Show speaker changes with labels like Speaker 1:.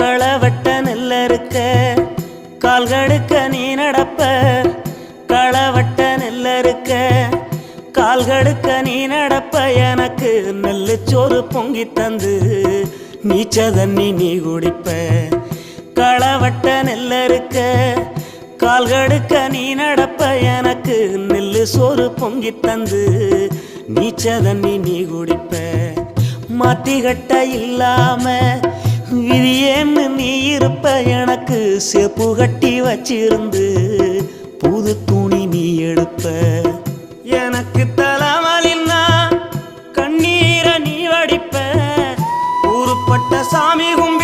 Speaker 1: களவட்ட நெல்லறுக்க கால்கடுக்க நீ நடப்ப களவட்ட நெல்லறுக்க கால்கடுக்க நீ நடப்ப எனக்கு நெல்லுச்சோறு பொங்கி தந்து நீச்ச தண்ணி நீ குடிப்ப களவட்ட நெல்லறுக்க கால்கடுக்க நீ நடப்ப எனக்கு நெல்லு சோறு பொங்கி தந்து நீச்ச தண்ணி நீ குடிப்ப மாத்திகட்ட இல்லாம விதியேன்னு நீ இருப்ப எனக்கு செப்பு கட்டி வச்சிருந்து புது துணி நீ எடுப்ப எனக்கு தலைவலின்னா கண்ணீரை நீ வடிப்ப ஊருப்பட்ட சாமி கும்பி